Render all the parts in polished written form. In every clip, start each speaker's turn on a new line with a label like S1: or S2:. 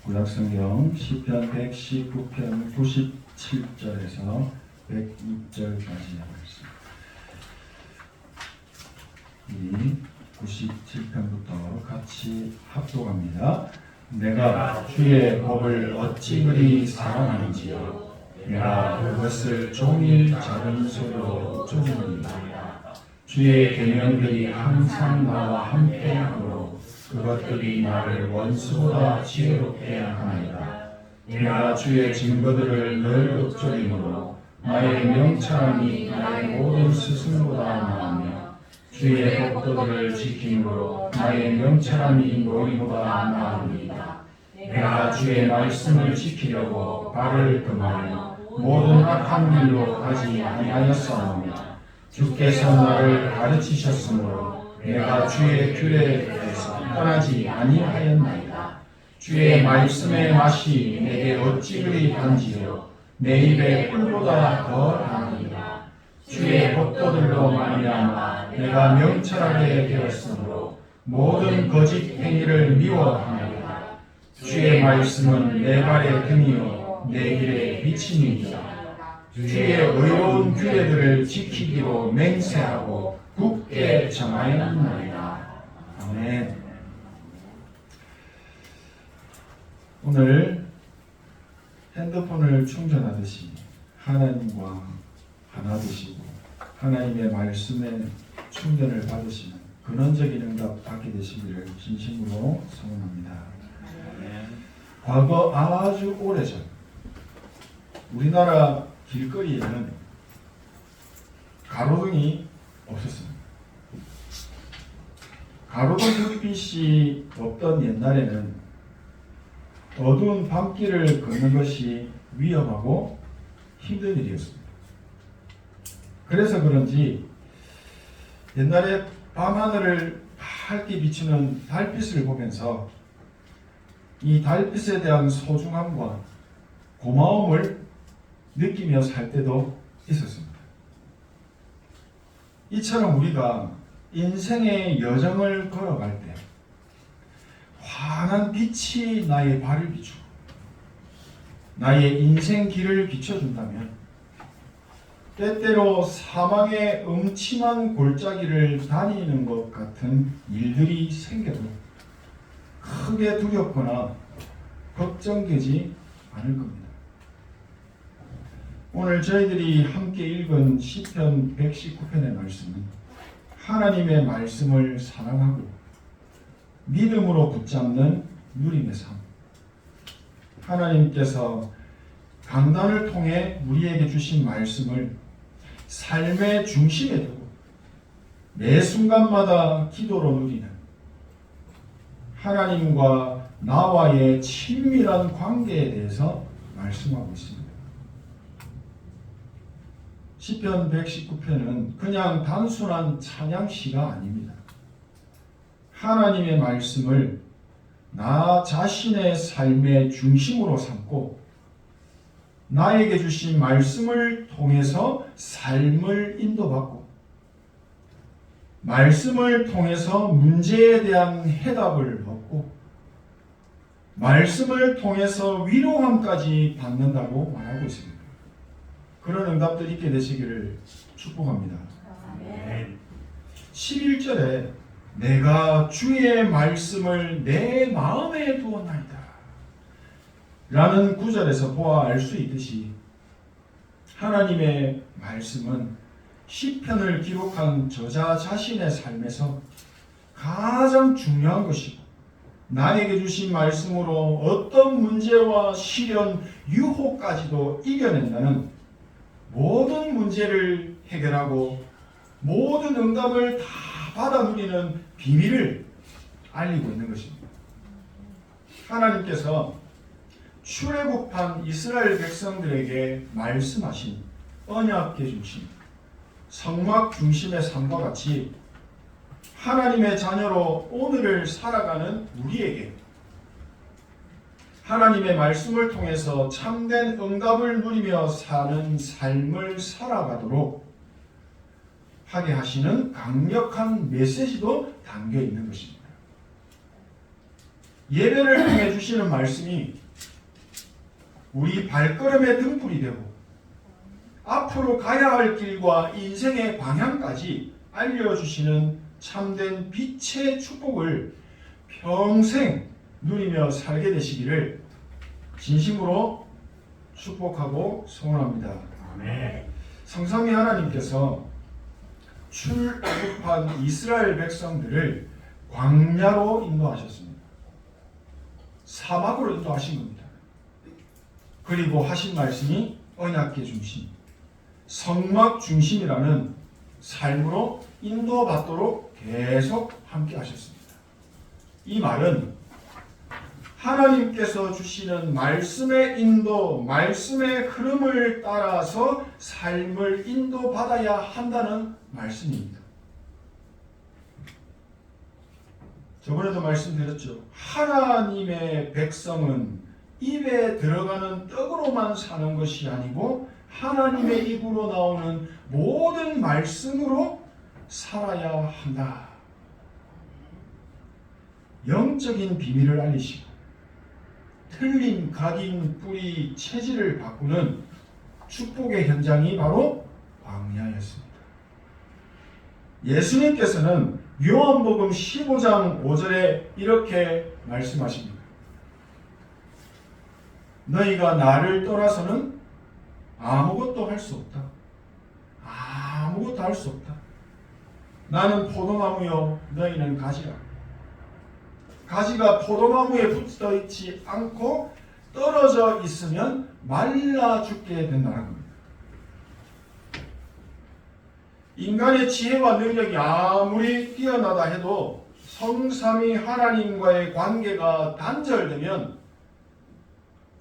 S1: 구약성경 시편 119편 97절에서 106절까지의 말씀. 이 97편부터 같이 합독합니다. 내가 주의 법을 어찌 그리 사랑하는지요. 내가 그것을 종일 작은 소리로 쫓으리라. 주의 계명들이 항상 나와 함께하므로 그것들이 나를 원수보다 지혜롭게 하나이다. 내가 주의 증거들을 늘 읊조림으로 나의 명철함이 나의 모든 스승보다 나으며 주의 법도들을 지킴으로 나의 명철함이 노이보다 나으니이다. 내가 주의 말씀을 지키려고 발을 금하여 모든 악한 길로 가지 아니하였사오며 주께서 나를 가르치셨으므로 내가 주의 규례에서 떠나지 아니하였나이다. 주의 말씀의 맛이 내게 어찌 그리 단지요 내 입에 꿀보다 더 나으니라. 주의 법도들로 말미암아 내가 명철하게 되었으므로 모든 거짓 행위를 미워하나이다. 주의 말씀은 내 발의 등이요 내 길의 빛이니이다. 주의 의로운 규례들을 지키기로 맹세하고 굳게 정하였나이다. 아멘. 오늘 핸드폰을 충전하듯이 하나님과 하나 되시고 하나님의 말씀에 충전을 받으시는 근원적인 응답 받게 되시기를 진심으로 소원합니다. 과거 아주 오래전 우리나라 길거리에는 가로등이 없었습니다. 가로등 햇빛이 없던 옛날에는 어두운 밤길을 걷는 것이 위험하고 힘든 일이었습니다. 그래서 그런지 옛날에 밤하늘을 밝게 비추는 달빛을 보면서 이 달빛에 대한 소중함과 고마움을 느끼며 살 때도 있었습니다. 이처럼 우리가 인생의 여정을 걸어갈 때 환한 빛이 나의 발을 비추고 나의 인생 길을 비춰준다면 때때로 사망의 음침한 골짜기를 다니는 것 같은 일들이 생겨도 크게 두렵거나 걱정되지 않을 겁니다. 오늘 저희들이 함께 읽은 시편 119편의 말씀은 하나님의 말씀을 사랑하고 믿음으로 붙잡는 누림의 삶. 하나님께서 강단을 통해 우리에게 주신 말씀을 삶의 중심에 두고 매 순간마다 기도로 누리는 하나님과 나와의 친밀한 관계에 대해서 말씀하고 있습니다. 시편 119편은 그냥 단순한 찬양시가 아닙니다. 하나님의 말씀을 나 자신의 삶의 중심으로 삼고 나에게 주신 말씀을 통해서 삶을 인도받고 말씀을 통해서 문제에 대한 해답을 얻고 말씀을 통해서 위로함까지 받는다고 말하고 있습니다. 그런 응답들 있게 되시기를 축복합니다. 11절에 내가 주의 말씀을 내 마음에 두었나이다 라는 구절에서 보아 알 수 있듯이 하나님의 말씀은 시편을 기록한 저자 자신의 삶에서 가장 중요한 것이고 나에게 주신 말씀으로 어떤 문제와 시련, 유혹까지도 이겨낸다는 모든 문제를 해결하고 모든 응답을 다 받아 누리는 비밀을 알리고 있는 것입니다. 하나님께서 출애굽한 이스라엘 백성들에게 말씀하신 언약궤 중심, 성막 중심의 삶과 같이 하나님의 자녀로 오늘을 살아가는 우리에게 하나님의 말씀을 통해서 참된 응답을 누리며 사는 삶을 살아가도록 하게 하시는 강력한 메시지도 담겨 있는 것입니다. 예배를 통해 주시는 말씀이 우리 발걸음의 등불이 되고 앞으로 가야 할 길과 인생의 방향까지 알려주시는 참된 빛의 축복을 평생 누리며 살게 되시기를 진심으로 축복하고 소원합니다.
S2: 아멘.
S1: 성삼위 하나님께서 출애굽한 이스라엘 백성들을 광야로 인도하셨습니다. 사막으로 인도하신 겁니다. 그리고 하신 말씀이 언약궤 중심, 성막 중심이라는 삶으로 인도받도록 계속 함께 하셨습니다. 이 말은 하나님께서 주시는 말씀의 인도, 말씀의 흐름을 따라서 삶을 인도받아야 한다는 말씀입니다. 저번에도 말씀드렸죠. 하나님의 백성은 입에 들어가는 떡으로만 사는 것이 아니고 하나님의 입으로 나오는 모든 말씀으로 살아야 한다. 영적인 비밀을 알리시고 틀린 각인 뿌리 체질을 바꾸는 축복의 현장이 바로 광야였습니다. 예수님께서는 요한복음 15장 5절에 이렇게 말씀하십니다. 너희가 나를 떠나서는 아무것도 할 수 없다. 아무것도 할 수 없다. 나는 포도나무요 너희는 가지라. 가지가 포도나무에 붙어 있지 않고 떨어져 있으면 말라 죽게 된다는 겁니다. 인간의 지혜와 능력이 아무리 뛰어나다 해도 성삼위 하나님과의 관계가 단절되면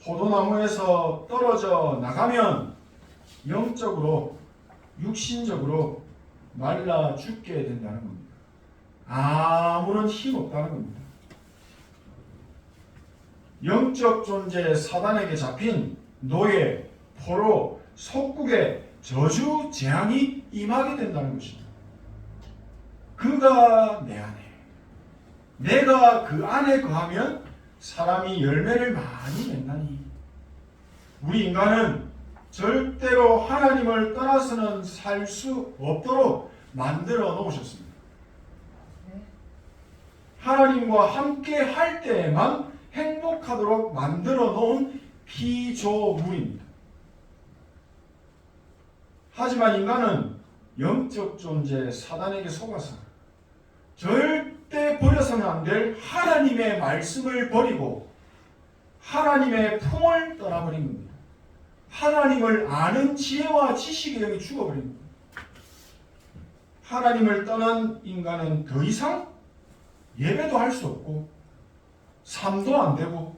S1: 포도나무에서 떨어져 나가면 영적으로 육신적으로 말라 죽게 된다는 겁니다. 아무런 힘 없다는 겁니다. 영적 존재 사단에게 잡힌 노예, 포로, 속국의 저주, 재앙이 임하게 된다는 것입니다. 그가 내 안에, 내가 그 안에 거하면 사람이 열매를 많이 맺나니. 우리 인간은 절대로 하나님을 떠나서는 살 수 없도록 만들어 놓으셨습니다. 하나님과 함께 할 때에만 행복하도록 만들어 놓은 피조물입니다. 하지만 인간은 영적 존재 사단에게 속아서 절대 버려서는 안 될 하나님의 말씀을 버리고 하나님의 품을 떠나버린 겁니다. 하나님을 아는 지혜와 지식의 영이 죽어버린 겁니다. 하나님을 떠난 인간은 더 이상 예배도 할 수 없고 삶도 안 되고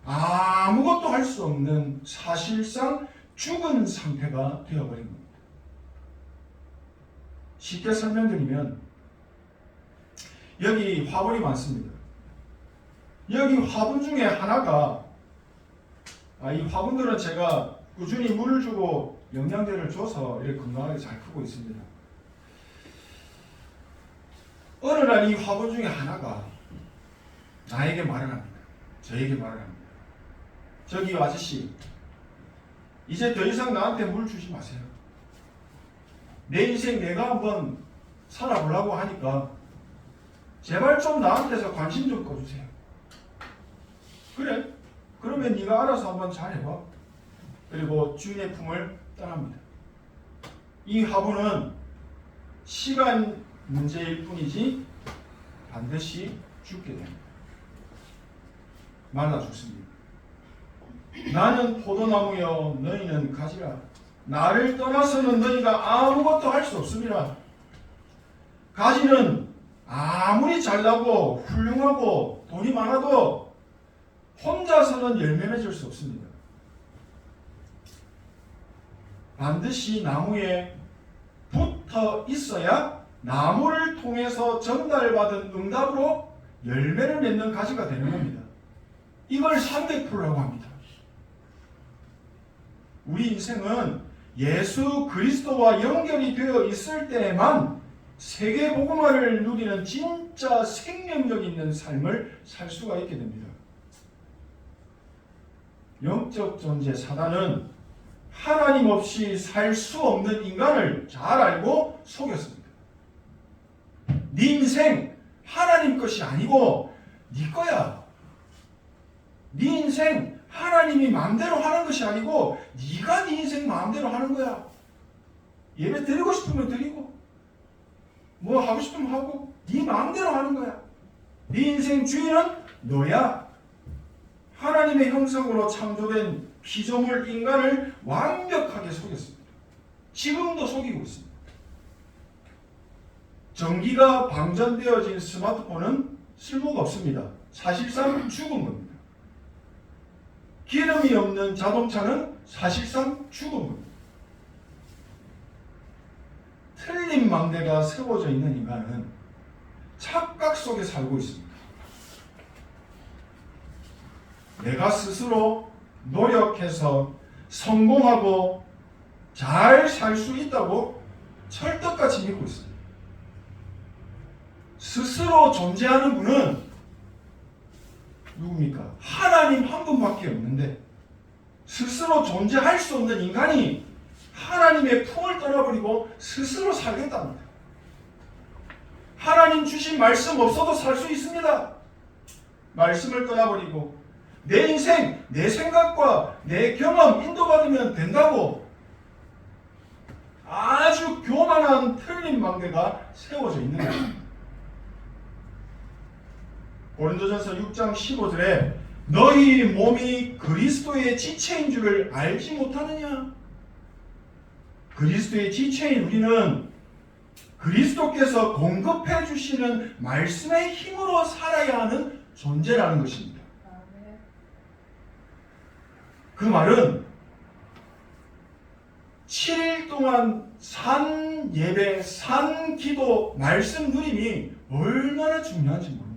S1: 아무것도 할 수 없는 사실상 죽은 상태가 되어버린 겁니다. 쉽게 설명드리면 여기 화분이 많습니다. 여기 화분 중에 하나가 이 화분들은 제가 꾸준히 물을 주고 영양제를 줘서 이렇게 건강하게 잘 크고 있습니다. 어느 날 이 화분 중에 하나가 나에게 말을 합니다. 저에게 말을 합니다. 저기 아저씨, 이제 더 이상 나한테 물 주지 마세요. 내 인생 내가 한번 살아보려고 하니까 제발 좀 나한테서 관심 좀 꺼주세요. 그래? 그러면 네가 알아서 한번 잘해봐. 그리고 주인의 품을 떠납니다. 이 화분은 시간 문제일 뿐이지 반드시 죽게 됩니다. 말라 죽습니다. 나는 포도나무여 너희는 가지라. 나를 떠나서는 너희가 아무것도 할 수 없습니다. 가지는 아무리 잘나고 훌륭하고 돈이 많아도 혼자서는 열매 맺을 수 없습니다. 반드시 나무에 붙어 있어야 나무를 통해서 전달받은 응답으로 열매를 맺는 가지가 되는 겁니다. 이걸 300%라고 합니다. 우리 인생은 예수 그리스도와 연결이 되어 있을 때에만 세계 복음화를 누리는 진짜 생명력 있는 삶을 살 수가 있게 됩니다. 영적 존재 사단은 하나님 없이 살 수 없는 인간을 잘 알고 속였습니다. 네 인생 하나님 것이 아니고 네 거야. 네 인생 하나님이 마음대로 하는 것이 아니고 네가 네 인생 마음대로 하는 거야. 예배 드리고 싶으면 드리고 뭐 하고 싶으면 하고 네 마음대로 하는 거야. 네 인생 주인은 너야. 하나님의 형상으로 창조된 피조물 인간을 완벽하게 속였습니다. 지금도 속이고 있습니다. 전기가 방전되어진 스마트폰은 쓸모가 없습니다. 사실상 죽은 겁니다. 기름이 없는 자동차는 사실상 죽은 겁니다. 틀린 망대가 세워져 있는 인간은 착각 속에 살고 있습니다. 내가 스스로 노력해서 성공하고 잘 살 수 있다고 철떡같이 믿고 있습니다. 스스로 존재하는 분은 누굽니까? 하나님 한 분밖에 없는데 스스로 존재할 수 없는 인간이 하나님의 품을 떠나버리고 스스로 살겠답니다. 하나님 주신 말씀 없어도 살 수 있습니다. 말씀을 떠나버리고 내 인생, 내 생각과 내 경험 인도받으면 된다고 아주 교만한 틀린 망대가 세워져 있는 것입니다. 고린도전서 6장 15절에 너희 몸이 그리스도의 지체인 줄을 알지 못하느냐? 그리스도의 지체인 우리는 그리스도께서 공급해 주시는 말씀의 힘으로 살아야 하는 존재라는 것입니다. 그 말은 7일 동안 산 예배, 산 기도, 말씀 누림이 얼마나 중요한지 모릅니다.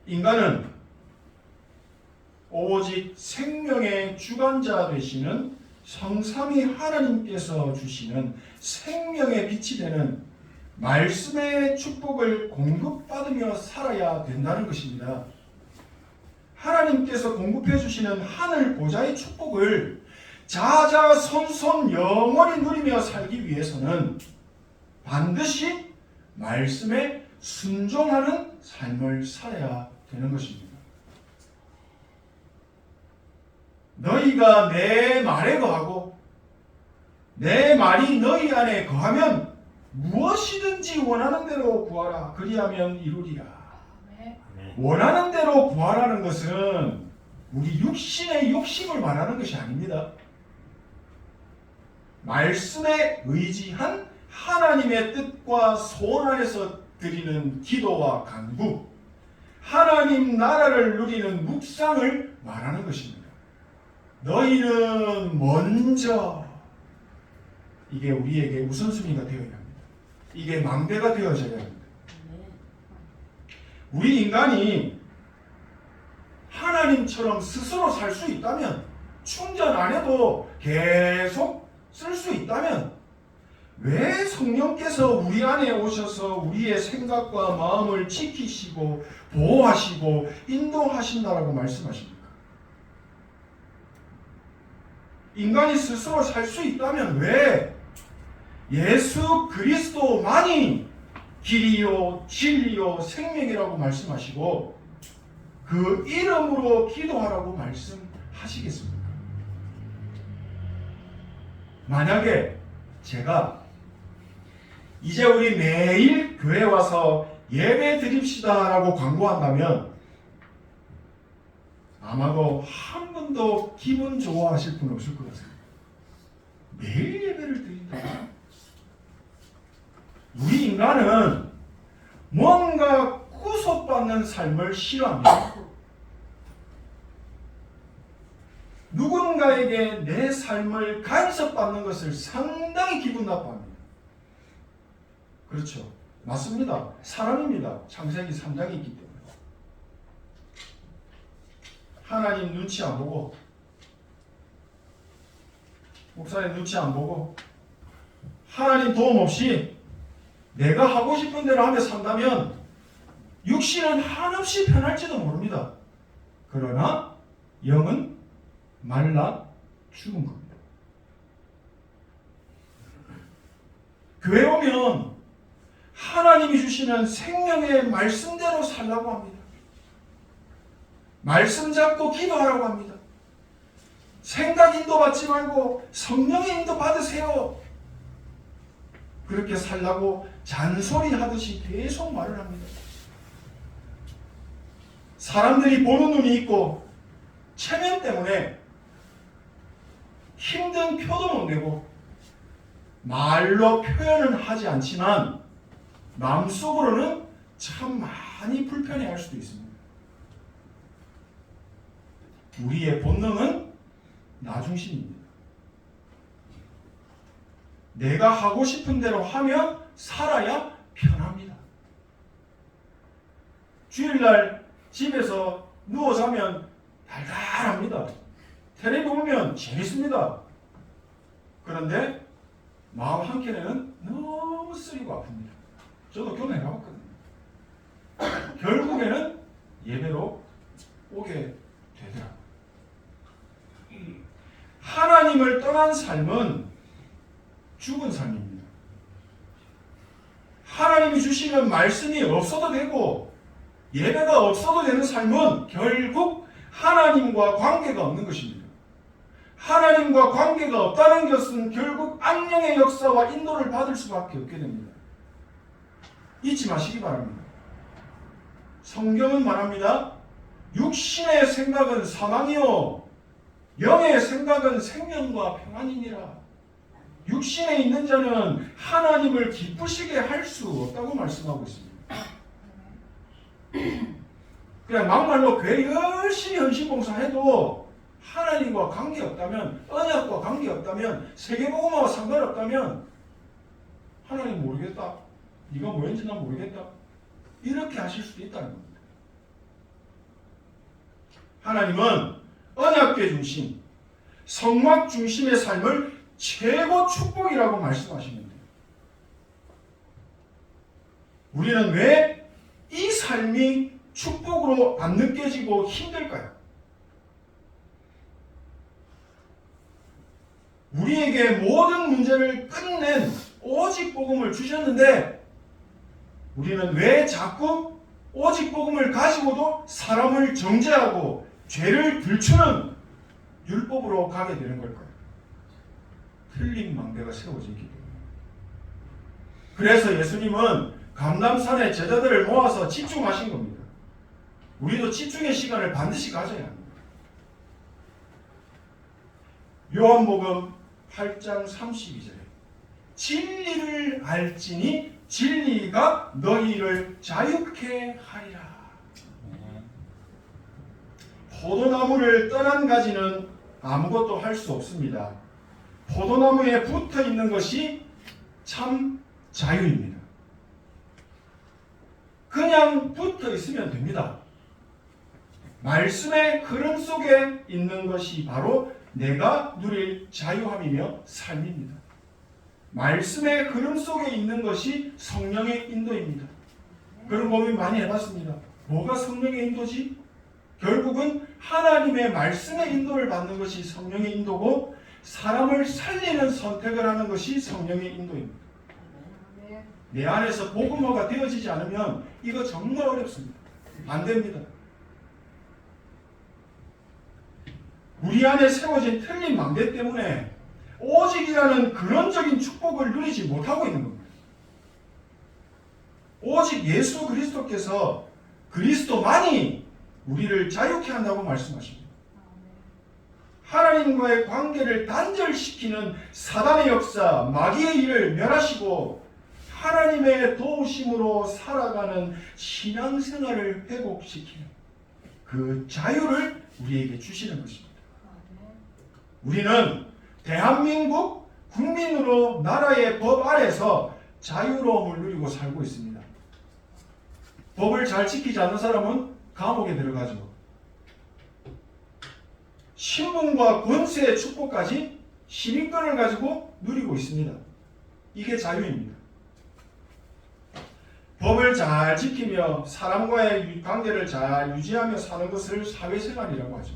S1: 인간은 오직 생명의 주관자 되시는 성삼위 하나님께서 주시는 생명의 빛이 되는 말씀의 축복을 공급받으며 살아야 된다는 것입니다. 하나님께서 공급해 주시는 하늘 보좌의 축복을 자자손손 영원히 누리며 살기 위해서는 반드시 말씀에 순종하는 삶을 살아야 되는 것입니다. 너희가 내 말에 거하고 내 말이 너희 안에 거하면 무엇이든지 원하는 대로 구하라. 그리하면 이루리라. 원하는 대로 구하라는 것은 우리 육신의 욕심을 말하는 것이 아닙니다. 말씀에 의지한 하나님의 뜻과 소원 안에서 드리는 기도와 간구, 하나님 나라를 누리는 묵상을 말하는 것입니다. 너희는 먼저, 이게 우리에게 우선순위가 되어야 합니다. 이게 망대가 되어져야 합니다. 우리 인간이 하나님처럼 스스로 살 수 있다면, 충전 안 해도 계속 쓸 수 있다면, 왜 성령께서 우리 안에 오셔서 우리의 생각과 마음을 지키시고 보호하시고 인도하신다라고 말씀하십니까? 인간이 스스로 살 수 있다면 왜 예수 그리스도만이 길이요 진리요 생명이라고 말씀하시고 그 이름으로 기도하라고 말씀하시겠습니까? 만약에 제가 이제 우리 매일 교회 와서 예배 드립시다 라고 광고한다면 아마도 한 분도 기분 좋아하실 분 없을 것 같습니다. 매일 예배를 드린다. 우리 인간은 뭔가 구속받는 삶을 싫어합니다. 누군가에게 내 삶을 간섭받는 것을 상당히 기분 나빠합니다. 그렇죠. 맞습니다. 사람입니다. 창세기 3장이 있기 때문에. 하나님 눈치 안 보고, 목사님 눈치 안 보고, 하나님 도움 없이 내가 하고 싶은 대로 하며 산다면 육신은 한없이 편할지도 모릅니다. 그러나 영은 말라 죽은 겁니다. 교회 오면 하나님이 주시는 생명의 말씀대로 살라고 합니다. 말씀 잡고 기도하라고 합니다. 생각 인도 받지 말고 성령의 인도 받으세요. 그렇게 살라고 잔소리하듯이 계속 말을 합니다. 사람들이 보는 눈이 있고 체면 때문에 힘든 표도 못 내고 말로 표현은 하지 않지만 마음속으로는 참 많이 불편해할 수도 있습니다. 우리의 본능은 나 중심입니다. 내가 하고 싶은 대로 하며 살아야 편합니다. 주일날 집에서 누워 자면 달달합니다. 텔레비 보면 재밌습니다. 그런데 마음 한켠에는 너무 쓰리고 아픕니다. 저도 경험해 봤거든요. 결국에는 예배로 오게 되더라고요. 하나님을 떠난 삶은 죽은 삶입니다. 하나님이 주시는 말씀이 없어도 되고 예배가 없어도 되는 삶은 결국 하나님과 관계가 없는 것입니다. 하나님과 관계가 없다는 것은 결국 악령의 역사와 인도를 받을 수밖에 없게 됩니다. 잊지 마시기 바랍니다. 성경은 말합니다. 육신의 생각은 사망이요 영의 생각은 생명과 평안이니라. 육신에 있는 자는 하나님을 기쁘시게 할 수 없다고 말씀하고 있습니다. 그냥 막말로 교회 열심히 헌신봉사해도 하나님과 관계없다면, 언약과 관계없다면, 세계복음하고 상관없다면 하나님 모르겠다. 네가 뭐인지 난 모르겠다. 이렇게 하실 수도 있다는 겁니다. 하나님은 언약궤 중심, 성막 중심의 삶을 최고 축복이라고 말씀하시면 돼요. 우리는 왜 이 삶이 축복으로 안 느껴지고 힘들까요? 우리에게 모든 문제를 끝낸 오직 복음을 주셨는데 우리는 왜 자꾸 오직 복음을 가지고도 사람을 정죄하고 죄를 들추는 율법으로 가게 되는 걸까요? 틀린 망대가 세워지기 때문에. 그래서 예수님은 감람산에 제자들을 모아서 집중하신 겁니다. 우리도 집중의 시간을 반드시 가져야 합니다. 요한복음 8장 32절에 진리를 알지니 진리가 너희를 자유케 하리라. 포도나무를 떠난 가지는 아무것도 할 수 없습니다. 포도나무에 붙어 있는 것이 참 자유입니다. 그냥 붙어 있으면 됩니다. 말씀의 흐름 속에 있는 것이 바로 내가 누릴 자유함이며 삶입니다. 말씀의 흐름 속에 있는 것이 성령의 인도입니다. 그런 고민 많이 해봤습니다. 뭐가 성령의 인도지? 결국은 하나님의 말씀의 인도를 받는 것이 성령의 인도고 사람을 살리는 선택을 하는 것이 성령의 인도입니다. 내 안에서 복음화가 되어지지 않으면 이거 정말 어렵습니다. 안 됩니다. 우리 안에 세워진 틀린 망대 때문에 오직이라는 근원적인 축복을 누리지 못하고 있는 겁니다. 오직 예수 그리스도께서 그리스도만이 우리를 자유케 한다고 말씀하십니다. 하나님과의 관계를 단절시키는 사단의 역사, 마귀의 일을 멸하시고 하나님의 도우심으로 살아가는 신앙생활을 회복시키는 그 자유를 우리에게 주시는 것입니다. 우리는 대한민국 국민으로 나라의 법 아래서 자유로움을 누리고 살고 있습니다. 법을 잘 지키지 않는 사람은 감옥에 들어가죠. 신분과 권세의 축복까지 시민권을 가지고 누리고 있습니다. 이게 자유입니다. 법을 잘 지키며 사람과의 관계를 잘 유지하며 사는 것을 사회생활이라고 하죠.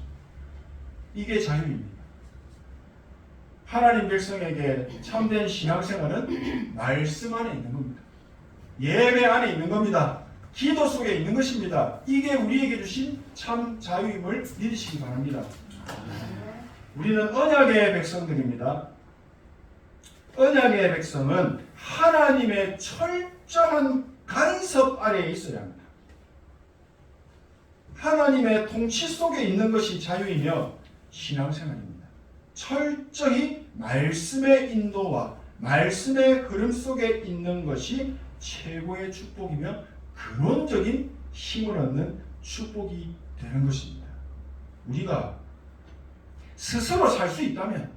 S1: 이게 자유입니다. 하나님 백성에게 참된 신앙생활은 말씀 안에 있는 겁니다. 예배 안에 있는 겁니다. 기도 속에 있는 것입니다. 이게 우리에게 주신 참 자유임을 믿으시기 바랍니다. 우리는 언약의 백성들입니다. 언약의 백성은 하나님의 철저한 간섭 아래에 있어야 합니다. 하나님의 통치 속에 있는 것이 자유이며 신앙생활입니다. 철저히 말씀의 인도와 말씀의 흐름 속에 있는 것이 최고의 축복이며 근원적인 힘을 얻는 축복이 되는 것입니다. 우리가 스스로 살 수 있다면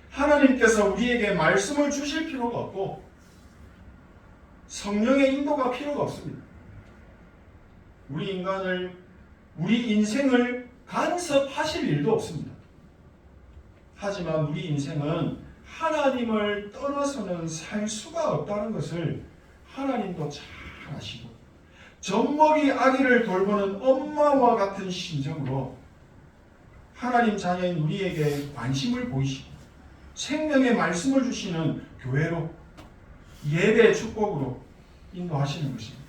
S1: 하나님께서 우리에게 말씀을 주실 필요가 없고 성령의 인도가 필요가 없습니다. 우리 인생을 간섭하실 일도 없습니다. 하지만 우리 인생은 하나님을 떠나서는 살 수가 없다는 것을 하나님도 잘 아시고 젖먹이 아기를 돌보는 엄마와 같은 심정으로 하나님 자녀인 우리에게 관심을 보이시고 생명의 말씀을 주시는 교회로 예배의 축복으로 인도하시는 것입니다.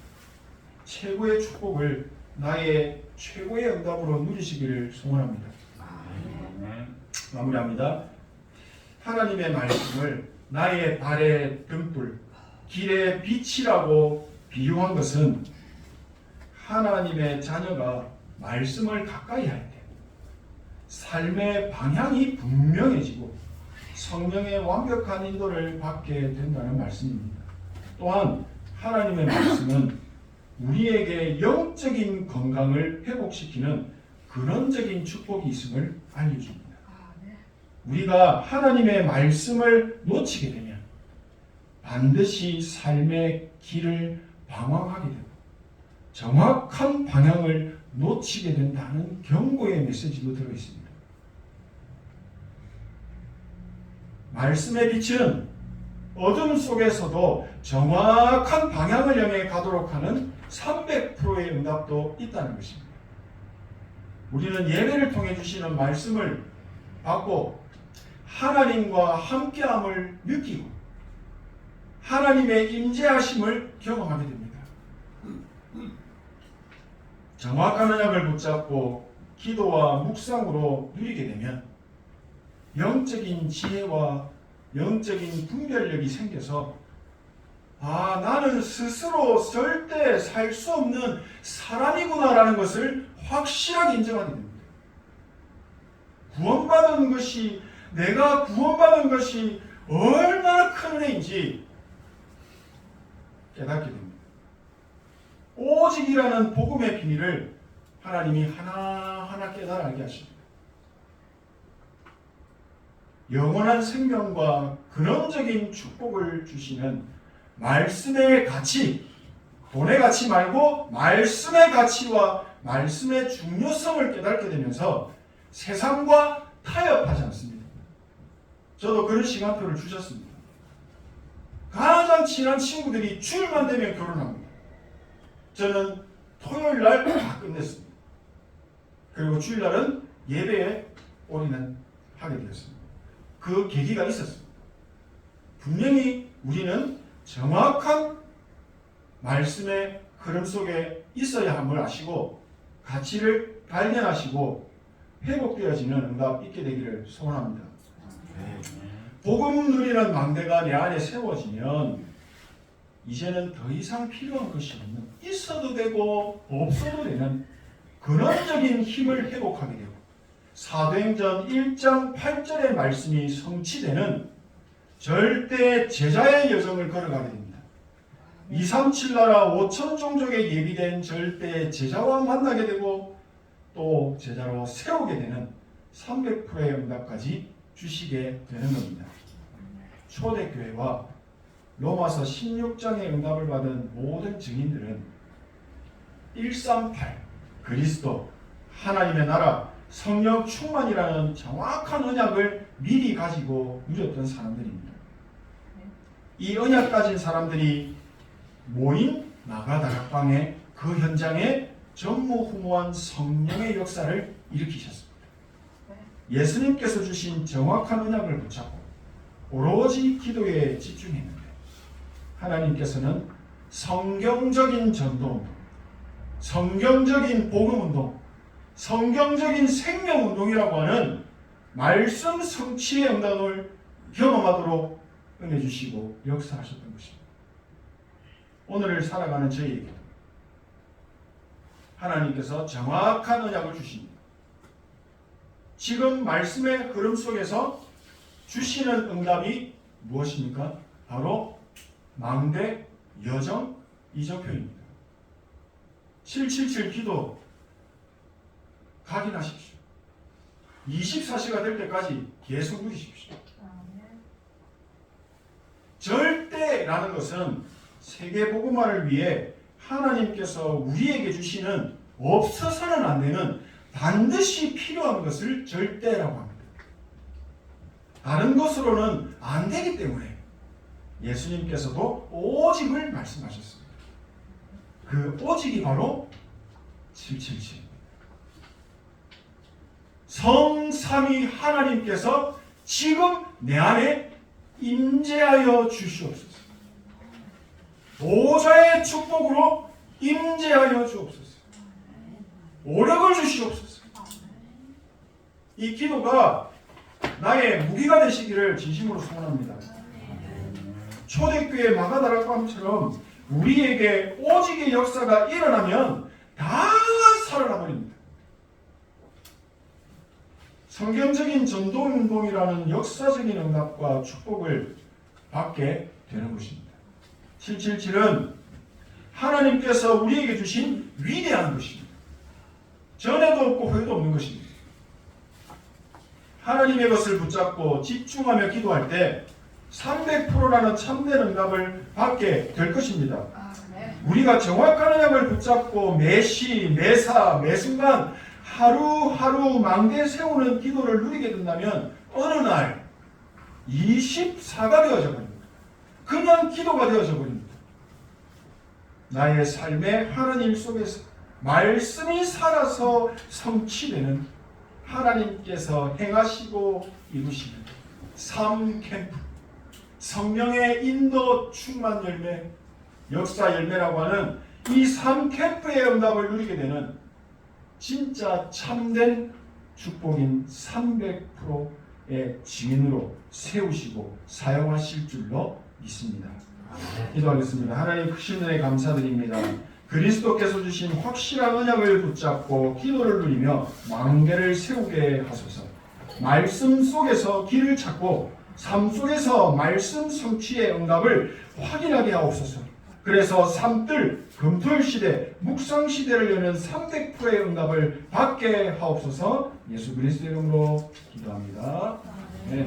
S1: 최고의 축복을 나의 최고의 응답으로 누리시기를 소원합니다. 마무리합니다. 하나님의 말씀을 나의 발의 등불, 길의 빛이라고 비유한 것은 하나님의 자녀가 말씀을 가까이 할 때 삶의 방향이 분명해지고 성령의 완벽한 인도를 받게 된다는 말씀입니다. 또한 하나님의 말씀은 우리에게 영적인 건강을 회복시키는 근원적인 축복이 있음을 알려줍니다. 우리가 하나님의 말씀을 놓치게 되면 반드시 삶의 길을 방황하게 되고 정확한 방향을 놓치게 된다는 경고의 메시지도 들어있습니다. 말씀의 빛은 어둠 속에서도 정확한 방향을 향해 가도록 하는 300%의 응답도 있다는 것입니다. 우리는 예배를 통해 주시는 말씀을 받고 하나님과 함께함을 느끼고 하나님의 임재하심을 경험하게 됩니다. 정확한 언약을 붙잡고 기도와 묵상으로 누리게 되면 영적인 지혜와 영적인 분별력이 생겨서 나는 스스로 절대 살 수 없는 사람이구나라는 것을 확실하게 인정하게 됩니다. 내가 구원받은 것이 얼마나 큰 은혜인지 깨닫게 됩니다. 오직이라는 복음의 비밀을 하나님이 하나하나 깨달아 알게 하십니다. 영원한 생명과 근원적인 축복을 주시는 말씀의 가치, 돈의 가치 말고 말씀의 가치와 말씀의 중요성을 깨닫게 되면서 세상과 타협하지 않습니다. 저도 그런 시간표를 주셨습니다. 가장 친한 친구들이 주일만 되면 결혼합니다. 저는 토요일 날 다 끝냈습니다. 그리고 주일날은 예배에 올인하게 되었습니다. 그 계기가 있었습니다. 분명히 우리는 정확한 말씀의 흐름 속에 있어야 함을 아시고 가치를 발견하시고 회복되어지는 응답 있게 되기를 소원합니다. 복음 누리는 망대가 내 안에 세워지면 이제는 더 이상 필요한 것이 없는, 있어도 되고 없어도 되는 근원적인 힘을 회복하게 되고 사도행전 1장 8절의 말씀이 성취되는 절대 제자의 여정을 걸어가게 됩니다. 237 나라 5천 종족에 예비된 절대 제자와 만나게 되고 또 제자로 세우게 되는 300%의 응답까지 주시게 되는 겁니다. 초대교회와 로마서 16장의 응답을 받은 모든 증인들은 138 그리스도, 하나님의 나라, 성령 충만이라는 정확한 언약을 미리 가지고 누렸던 사람들입니다. 이 언약 가진 사람들이 모인 마가다락방의 그 현장에 전무후무한 성령의 역사를 일으키셨습니다. 예수님께서 주신 정확한 언약을 붙잡고 오로지 기도에 집중했는데 하나님께서는 성경적인 전도운동, 성경적인 복음운동, 성경적인 생명운동이라고 하는 말씀 성취의 응답을 경험하도록 은혜 주시고 역사하셨던 것입니다. 오늘을 살아가는 저희에게도 하나님께서 정확한 언약을 주십니다. 지금 말씀의 흐름 속에서 주시는 응답이 무엇입니까? 바로 망대, 여정, 이적표입니다. 777 기도 각인하십시오. 24시가 될 때까지 계속 누리십시오. 절대라는 것은 세계복음화를 위해 하나님께서 우리에게 주시는 없어서는 안 되는 반드시 필요한 것을 절대라고 합니다. 다른 것으로는 안 되기 때문에 예수님께서도 오직을 말씀하셨습니다. 그 오직이 바로 777. 성삼위 하나님께서 지금 내 안에 임재하여 주시옵소서. 보좌의 축복으로 임재하여 주옵소서. 오력을 주시옵소서. 이 기도가 나의 무기가 되시기를 진심으로 소원합니다. 초대교회 마가다락방처럼 우리에게 오직의 역사가 일어나면 다 살아나 버립니다. 성경적인 전도운동이라는 역사적인 응답과 축복을 받게 되는 것입니다. 777은 하나님께서 우리에게 주신 위대한 것입니다. 전에도 없고 후에도 없는 것입니다. 하나님의 것을 붙잡고 집중하며 기도할 때 300%라는 참된 응답을 받게 될 것입니다. 우리가 정확한 언약을 붙잡고 매시, 매사, 매순간 하루하루 망대 세우는 기도를 누리게 된다면 어느 날 24가 되어져 버립니다. 그냥 기도가 되어져 버립니다. 나의 삶의 하나님 속에서 말씀이 살아서 성취되는 하나님께서 행하시고 이루시는 삶 캠프, 성령의 인도 충만 열매, 역사 열매라고 하는 이 삶 캠프의 응답을 누리게 되는 진짜 참된 축복인 300%의 증인으로 세우시고 사용하실 줄로 믿습니다. 기도하겠습니다. 하나님 크신 은혜 감사드립니다. 그리스도께서 주신 확실한 언약을 붙잡고 기도를 누리며 망대를 세우게 하소서. 말씀 속에서 길을 찾고 삶 속에서 말씀 성취의 응답을 확인하게 하옵소서. 그래서 삶들 금토일 시대, 묵상 시대를 여는 300%의 응답을 받게 하옵소서. 예수 그리스도의 이름으로 기도합니다. 네.